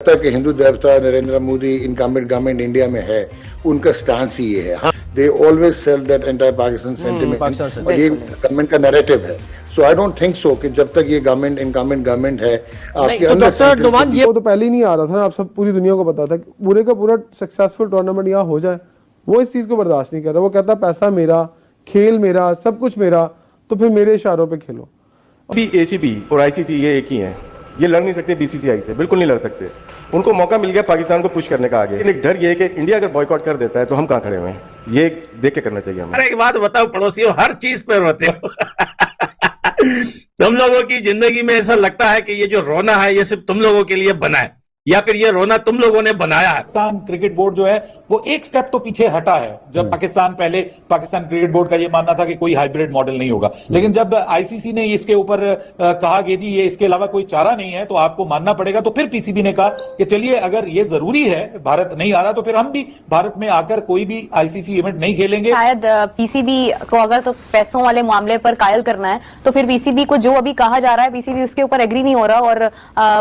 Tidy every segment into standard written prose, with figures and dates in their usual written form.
तक हिंदू देवता Narendra Modi incoming government India में है, उनका स्टांस ही ये है। हाँ, they always sell that entire Pakistan sentiment, और ये गवर्नमेंट का नैरेटिव है। सो आई डोंट थिंक सो कि जब तक ये गवर्नमेंट इनकमिंग गवर्नमेंट है आपके अंदर वो तो पहले ही नहीं आ रहा था ना, आप सब पूरी दुनिया को पता था पूरे का पूरा सक्सेसफुल टूर्नामेंट यहाँ हो जाए, वो इस चीज को बर्दाश्त नहीं कर रहा। वो कहता पैसा मेरा, खेल मेरा, सब कुछ मेरा, तो फिर मेरे इशारों पे खेलो। एसीबी और आईसीसी ये एक ही हैं, ये लड़ नहीं सकते बीसीसीआई से, बिल्कुल नहीं लड़ सकते। उनको मौका मिल गया पाकिस्तान को पुश करने का आगे, लेकिन एक डर ये है कि इंडिया अगर बॉयकॉट कर देता है तो हम कहाँ खड़े हुए हैं, ये देख के करना चाहिए हमें। एक बात बताओ पड़ोसियों, हर चीज पे रोते हो। तुम लोगों की जिंदगी में ऐसा लगता है कि ये जो रोना है ये सिर्फ तुम लोगों के लिए बना है, या फिर ये रोना तुम लोगों ने बनाया है? पाकिस्तान क्रिकेट बोर्ड जो है वो एक स्टेप तो पीछे हटा है। जब पाकिस्तान क्रिकेट बोर्ड का ये मानना था कि कोई हाइब्रिड मॉडल नहीं होगा, लेकिन जब आईसीसी ने इसके ऊपर कहा कि जी ये इसके अलावा कोई चारा नहीं है तो आपको मानना पड़ेगा, तो फिर पीसीबी ने कहा कि चलिए अगर ये जरूरी है, भारत नहीं आ रहा तो फिर हम भी भारत में आकर कोई भी आईसीसी इवेंट नहीं खेलेंगे। शायद पीसीबी को अगर तो पैसों वाले मामले पर कायल करना है तो फिर पीसीबी को जो अभी कहा जा रहा है, पीसीबी उसके ऊपर एग्री नहीं हो रहा, और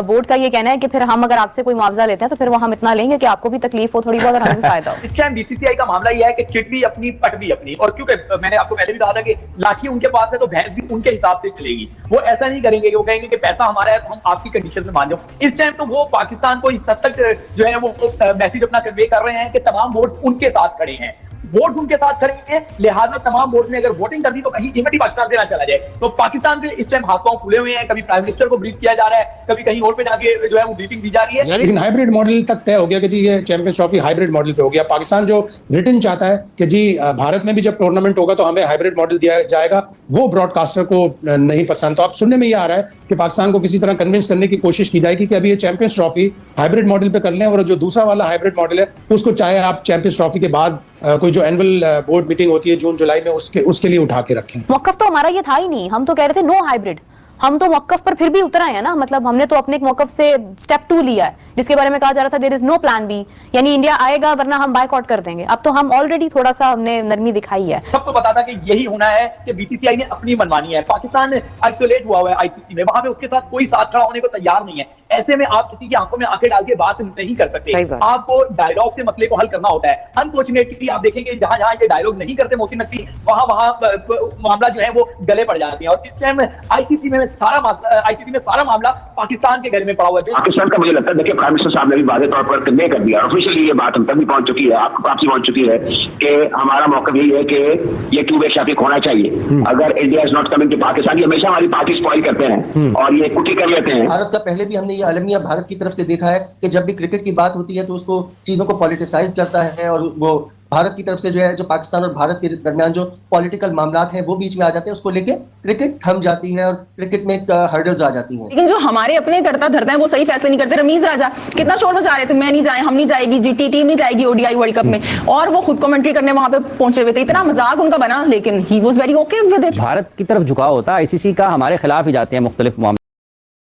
बोर्ड का ये कहना है कि फिर हम अगर आपसे कोई मुआवजा लेते हैं तो फिर वो हम इतना लेंगे कि आपको भी तकलीफ हो थोड़ी बहुत और हमें भी फायदा हो। इस टाइम बीसीसीआई का मामला यह है कि चिट भी अपनी पट भी अपनी, और क्योंकि मैंने आपको पहले भी कहा था कि लाठी उनके पास है तो भैंस भी उनके हिसाब से चलेगी। वो ऐसा नहीं करेंगे कि वो कहेंगे कि पैसा हमारा है तो हम आपकी कंडीशन में मान जाओ। इस टाइम तो वो पाकिस्तान को इस हद तक जो है वो मैसेज अपना कन्वे कर रहे हैं कि तमाम वोट्स उनके साथ खड़े हैं, वोट उनके साथ खड़े हैं, लिहाजा तमाम वोट ने अगर वोटिंग कर दी तो कहीं इवेंट ही पाकिस्तान से ना चला जाए। तो पाकिस्तान के इस टाइम हाथ पांव फूले हुए हैं, कभी प्राइम मिनिस्टर को ब्रीफ किया जा रहा है, कभी कहीं और पे जाके जो है वो ब्रीफिंग दी जा रही है। लेकिन हाइब्रिड मॉडल तक तय हो गया कि जी ये चैंपियंस ट्रॉफी हाइब्रिड मॉडल पे हो गया। पाकिस्तान जो रिटर्न चाहता है कि जी भारत में भी जब टूर्नामेंट होगा तो हमें हाइब्रिड मॉडल दिया जाएगा, वो ब्रॉडकास्टर को नहीं पसंद। तो अब सुनने में ये आ रहा है कि पाकिस्तान को किसी तरह कन्विंस करने की कोशिश की जाएगी कि अभी ये चैंपियंस ट्रॉफी हाइब्रिड मॉडल पे कर लें, और जो दूसरा वाला हाइब्रिड मॉडल है उसको चाहे आप चैंपियंस ट्रॉफी के बाद कोई जो एनुअल बोर्ड मीटिंग होती है जून जुलाई में उसके लिए उठा के रखें। मौकफ तो हमारा ये था ही नहीं, हम तो कह रहे थे नो हाइब्रिड, हम तो मौकफ पर फिर भी उतर आए हैं ना। मतलब हमने तो अपने एक मौकफ से स्टेप 2 लिया है जिसके बारे में कहा जा रहा था there is no plan B, यानी इंडिया आएगा वरना हम बायकॉट कर देंगे। अब तो हम ऑलरेडी थोड़ा सा हमने नरमी दिखाई है। सबको पता था कि यही होना है कि बीसीसीआई ने अपनी मनमानी है। पाकिस्तान आइसोलेट हुआ है आईसीसी में, वहां पे उसके साथ कोई साथ खड़ा होने को तैयार नहीं है। ऐसे में आप किसी की आंखों में आंखें डाल के बात नहीं कर सकते, आपको डायलॉग से मसले को हल करना होता है। अनफॉर्चुनेटली आप देखेंगे जहां जहां ये डायलॉग नहीं करते मोहसिन नकवी, वहां मामला जो है वो गले पड़ जाते हैं। और इस टाइम आईसीसी में सारा मामला पाकिस्तान के घर में पड़ा हुआ है। पाकिस्तान का मुझे लगता है, देखिए प्राइम मिनिस्टर साहब ने भी वादे तौर पर कन्वे कर दिया, ऑफिशियली ये बात हम तक भी पहुंच चुकी है, आपको वापसी पहुंच चुकी है कि हमारा मौका यही है कि ये टू वे ट्रैफिक होना चाहिए। अगर India is not coming to Pakistan, ये हमेशा हमारी पार्टी स्पॉइल करते हैं और ये कुटी कर लेते हैं। भारत का पहले भी हमने ये अलमिया भारत की तरफ से देखा है कि जब भी क्रिकेट की बात होती है तो उसको चीजों को पॉलिटिसाइज करता है, और वो भारत की तरफ से जो है जो पाकिस्तान और भारत के दरमियान जो पॉलिटिकल मामलात हैं वो बीच में आ जाते हैं, उसको लेके क्रिकेट थम जाती है और क्रिकेट में हर्डल्स आ जाती हैं। लेकिन जो हमारे अपने करता धरता है वो सही फैसले नहीं करते। रमीज राजा कितना शोर मचा रहे थे, मैं नहीं जाए, हम नहीं जाएगी, जीटी टीम नहीं जाएगी ओडीआई वर्ल्ड कप में, और वो खुद कमेंट्री करने वहां पे पहुंचे हुए थे। इतना मजाक उनका बना, लेकिन he was very okay with it. Bharat की तरफ झुकाव होता है आईसीसी का, हमारे खिलाफ ही जाते हैं मुख्तलिफ मामले।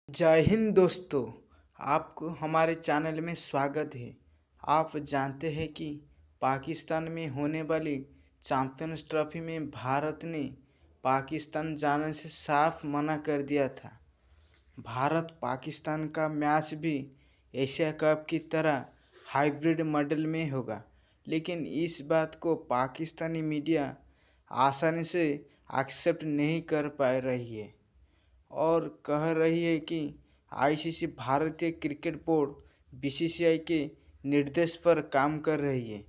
जय हिंद दोस्तों, आपको हमारे चैनल में स्वागत है। आप जानते हैं कि पाकिस्तान में होने वाली चैंपियंस ट्रॉफी में भारत ने पाकिस्तान जाने से साफ मना कर दिया था। भारत पाकिस्तान का मैच भी एशिया कप की तरह हाइब्रिड मॉडल में होगा, लेकिन इस बात को पाकिस्तानी मीडिया आसानी से एक्सेप्ट नहीं कर पा रही है और कह रही है कि आईसीसी भारतीय क्रिकेट बोर्ड बीसीसीआई के निर्देश पर काम कर रही है।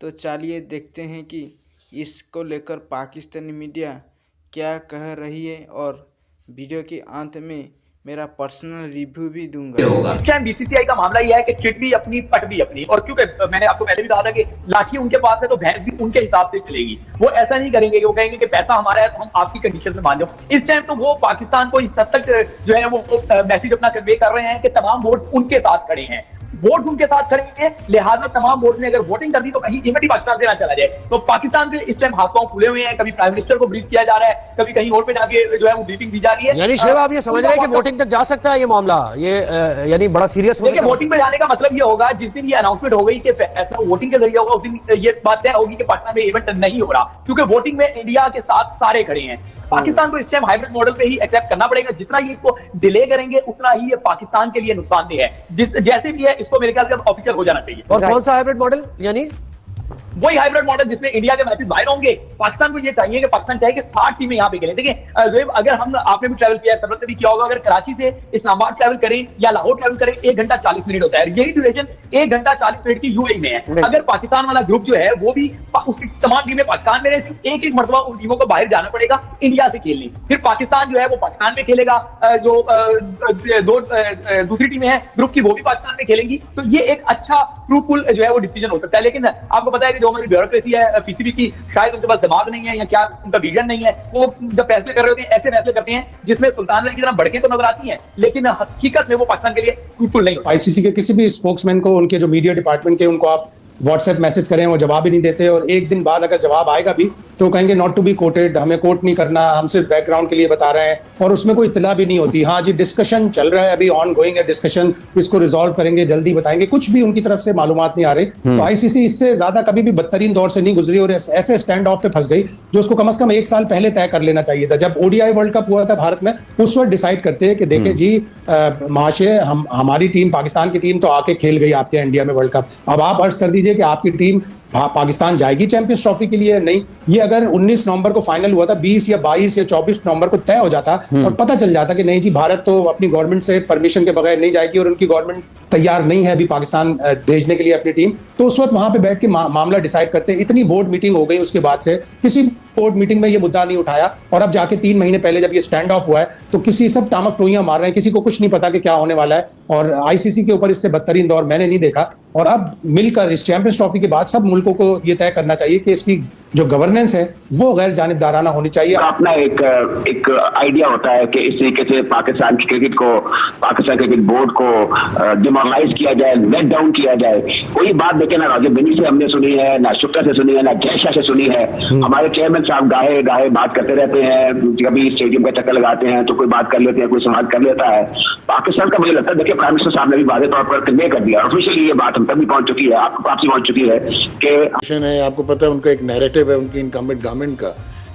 तो चलिए देखते हैं कि इसको लेकर पाकिस्तानी मीडिया क्या कह रही है, और वीडियो के अंत में मेरा पर्सनल रिव्यू भी दूंगा। इस टाइम बीसीसीआई का मामला यह है कि चिट भी अपनी पट भी अपनी, और क्योंकि मैंने आपको पहले भी कहा था कि लाठी उनके पास है तो भैंस भी उनके हिसाब से चलेगी। वो ऐसा नहीं करेंगे कि वो कहेंगे कि पैसा हमारा है तो हम आपकी कंडीशन में मान जाओ। इस टाइम तो वो पाकिस्तान को इस हद तक जो है वो मैसेज अपना कन्वे कर रहे हैं कि तमाम वोट्स उनके साथ खड़े हैं, वोट उनके साथ खड़े हैं, लिहाजा तमाम वोट ने अगर वोटिंग कर दी तो कहीं इवेंट ही पाकिस्तान से ना चला जाए। तो पाकिस्तान के इस टाइम हाथ पांव फूले हुए हैं, कभी प्राइम मिनिस्टर को ब्रीफ किया जा रहा है, कभी कहीं और पे जाके जो है वो ब्रीफिंग दी जा रही है। यानी शेब आप ये समझ रहे हैं कि वोटिंग तक जा सकता है ये मामला, ये यानी बड़ा सीरियस हो सकता है। वोटिंग पे जाने का मतलब ये होगा जिस दिन ये अनाउंसमेंट हो गई कि फैसला वोटिंग के जरिए होगा, उस दिन ये बात तय होगी कि पाकिस्तान में इवेंट नहीं हो रहा, क्योंकि वोटिंग में इंडिया के साथ सारे खड़े हैं। पाकिस्तान को इस टाइम हाइब्रिड मॉडल पे ही एक्सेप्ट करना पड़ेगा। जितना ही इसको डिले करेंगे उतना ही ये पाकिस्तान के लिए नुकसानदेह है। जैसे भी है इसको मेरे ख्याल से ऑफिशियल हो जाना चाहिए। और कौन सा हाइब्रिड मॉडल, यानी वही हाइब्रिड मॉडल जिसमें इंडिया के मैचेस बाहर होंगे। पाकिस्तान को ये चाहिए कि पाकिस्तान चाहे कि 60 टीमें यहाँ पे खेलें। देखिए जोएब, अगर हम, आपने भी ट्रैवल किया है, सरवत ने भी किया होगा, अगर कराची से इस्लामाबाद ट्रैवल करें या लाहौर ट्रैवल करें 1 घंटा 40 मिनट होता है। यही ड्यूरेशन 1 घंटा 40 मिनट की यूएई में है। अगर पाकिस्तान वाला ग्रुप जो है वो भी उसकी तमाम टीमें पाकिस्तान में रहे, एक एक मरतबा उन टीमों को बाहर जाना पड़ेगा इंडिया से खेलने। फिर पाकिस्तान जो है वो पाकिस्तान में खेलेगा, जो दो दूसरी टीमें हैं ग्रुप की वो भी पाकिस्तान में खेलेंगी। तो ये एक अच्छा फ्रूटफुल जो है वो डिसीजन हो सकता है। लेकिन आपको पता है कि जो हमारी ब्यूरोक्रेसी है पीसीबी की, शायद उनके पास दिमाग नहीं है या क्या उनका विजन नहीं है। वो जब फैसले कर रहे होते हैं ऐसे फैसले करते हैं जिसमें सुल्तान की तरह भड़कें तो नजर आती हैं, लेकिन हकीकत में वो पाकिस्तान के लिए फ्रूटफुल नहीं होता। आईसीसी के किसी भी स्पोक्समैन को, उनके जो मीडिया डिपार्टमेंट के, उनको आप व्हाट्सएप मैसेज करें वो जवाब ही नहीं देते, और एक दिन बाद अगर जवाब आएगा भी तो कहेंगे नॉट टू बी कोटेड, हमें कोट नहीं करना, हम सिर्फ बैकग्राउंड के लिए बता रहे हैं, और उसमें कोई इत्तला भी नहीं होती। हाँ जी, डिस्कशन चल रहा है, अभी ऑन गोइंग है डिस्कशन, इसको रिजॉल्व करेंगे, जल्दी बताएंगे, कुछ भी उनकी तरफ से मालूमात नहीं आ रही। तो आईसीसी इससे ज्यादा कभी भी बदतरीन दौर से नहीं गुजरी और ऐसे स्टैंड ऑफ पे फंस गई जो उसको कम से कम 1 साल पहले तय कर लेना चाहिए था। जब ओडीआई वर्ल्ड कप हुआ था भारत में, उस वक्त डिसाइड करते हैं कि देखे जी महाशय, हमारी टीम, पाकिस्तान की टीम तो आके खेल गई आपके इंडिया में वर्ल्ड कप, अब आप अर्ज कर दीजिए कि आपकी टीम पाकिस्तान जाएगी चैंपियंस ट्रॉफी के लिए। नहीं, ये अगर 19 नवंबर को फाइनल हुआ था, 20 या 22 या 24 नवंबर को तय हो जाता और पता चल जाता कि नहीं जी भारत तो अपनी गवर्नमेंट से परमिशन के बगैर नहीं जाएगी और उनकी गवर्नमेंट तैयार नहीं है अभी पाकिस्तान भेजने के लिए अपनी टीम, तो उस वक्त वहां पे बैठ के मामला डिसाइड करते। इतनी बोर्ड मीटिंग हो गई, उसके बाद से किसी बोर्ड मीटिंग में ये मुद्दा नहीं उठाया, और अब जाके 3 महीने पहले जब ये स्टैंड ऑफ हुआ है तो किसी सब टामक टोइयां मार रहे हैं, किसी को कुछ नहीं पता कि क्या होने वाला है। और आईसीसी के ऊपर इससे बदतरीन दौर मैंने नहीं देखा। और अब मिलकर इस चैंपियंस ट्रॉफी के बाद सब मुल्कों को ये तय करना चाहिए कि इसकी जो गवर्नेंस है वो गैर जानिबदाराना होनी चाहिए। अपना एक आइडिया होता है कि इस तरीके से पाकिस्तान की क्रिकेट को, पाकिस्तान क्रिकेट बोर्ड को डिमोरलाइज किया जाए, लेट डाउन किया जाए। कोई बात देखे ना राजीव बिनी से हमने सुनी है, ना शुक्ला से सुनी है, ना जय शाह से सुनी है। हमारे चेयरमैन साहब गाहे गाहे बात करते रहते हैं, कभी स्टेडियम का चक्कर लगाते हैं तो कोई बात कर लेते हैं, कोई समाज कर लेता है। पाकिस्तान का मुझे लगता है, देखिए प्राइम मिनिस्टर साहब ने भी वादे तौर पर कन्वे कर दिया, ऑफिशियली ये बात हम तक भी पहुंच चुकी है, आपको आपसे पहुंच चुकी है कि आपको पता है उनका एक नैरेटिव है उनकी इनकम्बेंट गवर्नमेंट का,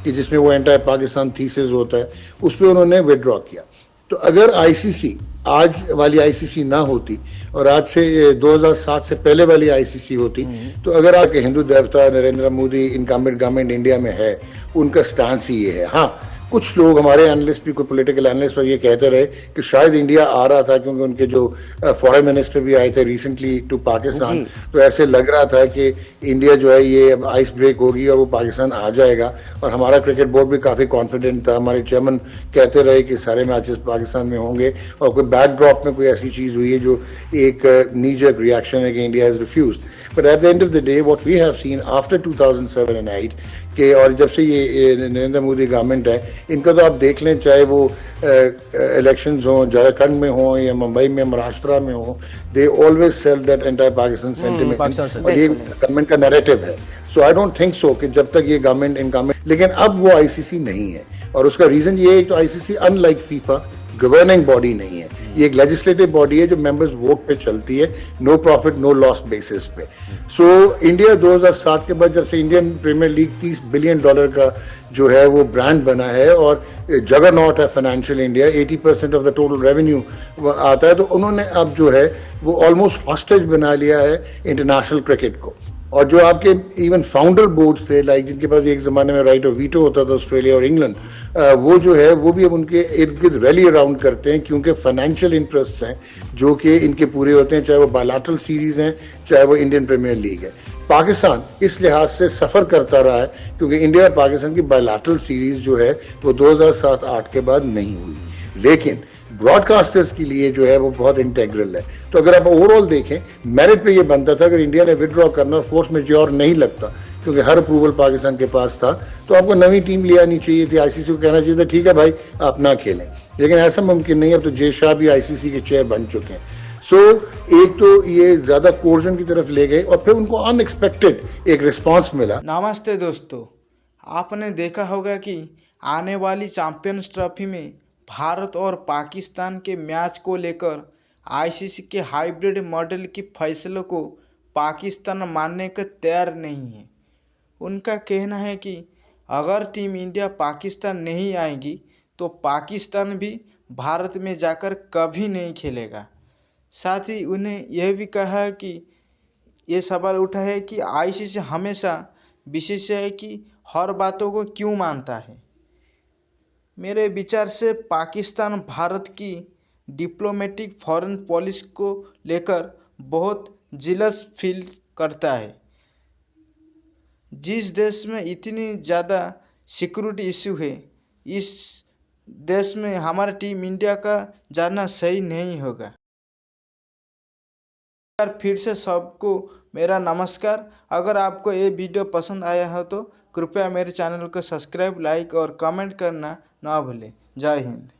कि जिसमें वो एंटायर पाकिस्तान थीसिस होता है, उस पर उन्होंने विड्रॉ किया। तो अगर आईसीसी, आज वाली आईसीसी ना होती और आज से 2007 से पहले वाली आईसीसी होती, तो अगर आपके हिंदू देवता Narendra Modi incumbent government India में है, उनका स्टांस ही ये है। हाँ, कुछ लोग हमारे एनालिस्ट भी, कोई पॉलिटिकल एनालिस्ट और ये कहते रहे कि शायद इंडिया आ रहा था, क्योंकि उनके जो फॉरेन मिनिस्टर भी आए थे रिसेंटली टू पाकिस्तान, तो ऐसे लग रहा था कि इंडिया जो है ये अब आइस ब्रेक होगी और वो पाकिस्तान आ जाएगा। और हमारा क्रिकेट बोर्ड भी काफी कॉन्फिडेंट था, हमारे चेयरमैन कहते रहे कि सारे मैचेस पाकिस्तान में होंगे, और कोई बैकड्रॉप में कोई ऐसी चीज हुई है जो एक नीजक रिएक्शन है कि India has refused. But at the end of the day, what we have seen after 2007 and 8 के, और जब से ये नरेंद्र मोदी गवर्नमेंट है, इनका तो आप देख लें, चाहे वो इलेक्शंस हों झारखंड में हों या मुंबई में, महाराष्ट्र में हों, they always sell that anti-Pakistan sentiment, और ये गवर्नमेंट का नैरेटिव है। So I don't think so कि जब तक ये गवर्नमेंट इनकम्बेंट, लेकिन अब वो आईसीसी नहीं है, और उसका रीजन ये है कि ICC unlike FIFA governing body नहीं है, ये एक लेजिस्लेटिव बॉडी है जो मेंबर्स वोट पे चलती है, no profit no loss basis पे। सो इंडिया 2007 के बाद जब से इंडियन प्रीमियर लीग $30 बिलियन का जो है वो ब्रांड बना है और जगरनॉट है financial India, 80% of the total revenue आता है, तो उन्होंने अब जो है वो ऑलमोस्ट हॉस्टेज बना लिया है इंटरनेशनल क्रिकेट को। और जो आपके इवन फाउंडर बोर्ड्स थे, लाइक जिनके पास एक जमाने में राइट ऑफ वीटो होता था ऑस्ट्रेलिया और इंग्लैंड, वो जो है वो भी अब उनके इर्द गिर्द रैली अराउंड करते हैं, क्योंकि फाइनेंशियल इंटरेस्ट हैं जो कि इनके पूरे होते हैं, चाहे वो बायलैटरल सीरीज हैं, चाहे वो इंडियन प्रीमियर लीग है। पाकिस्तान इस लिहाज से सफर करता रहा है क्योंकि इंडिया और पाकिस्तान की बायलैटरल सीरीज जो है वो 2007-8 के बाद नहीं हुई, लेकिन ब्रॉडकास्टर्स के लिए जो है वो बहुत इंटेग्रल है। तो अगर आप ओवरऑल देखें, मेरिट पे ये बनता था, अगर इंडिया ने विड्रॉ करना और फोर्स मेजोर नहीं लगता, क्योंकि हर अप्रूवल पाकिस्तान के पास था, तो आपको नई टीम ले आनी चाहिए थी, आईसीसी को कहना चाहिए था ठीक है भाई आप ना खेलें, लेकिन ऐसा मुमकिन नहीं है। अब तो जय शाह भी आईसीसी के चेयर बन चुके हैं। सो एक तो ये ज्यादा कोर्जन की तरफ ले गए और फिर उनको अनएक्सपेक्टेड एक रिस्पॉन्स मिला। नमस्ते दोस्तों, आपने देखा होगा कि आने वाली चैंपियंस ट्रॉफी में भारत और पाकिस्तान के मैच को लेकर आईसीसी के हाइब्रिड मॉडल के फैसलों को पाकिस्तान मानने को तैयार नहीं है। उनका कहना है कि अगर टीम इंडिया पाकिस्तान नहीं आएगी तो पाकिस्तान भी भारत में जाकर कभी नहीं खेलेगा। साथ ही उन्हें यह भी कहा है कि ये सवाल उठा है कि आईसीसी हमेशा विशेष है कि हर बातों को क्यों मानता है। मेरे विचार से पाकिस्तान भारत की डिप्लोमेटिक फॉरेन पॉलिसी को लेकर बहुत जिलस फील करता है। जिस देश में इतनी ज़्यादा सिक्योरिटी इशू है, इस देश में हमारा टीम इंडिया का जाना सही नहीं होगा। फिर से सबको मेरा नमस्कार। अगर आपको ये वीडियो पसंद आया हो तो कृपया मेरे चैनल को सब्सक्राइब, लाइक और कमेंट करना ना भूलें। जय हिंद।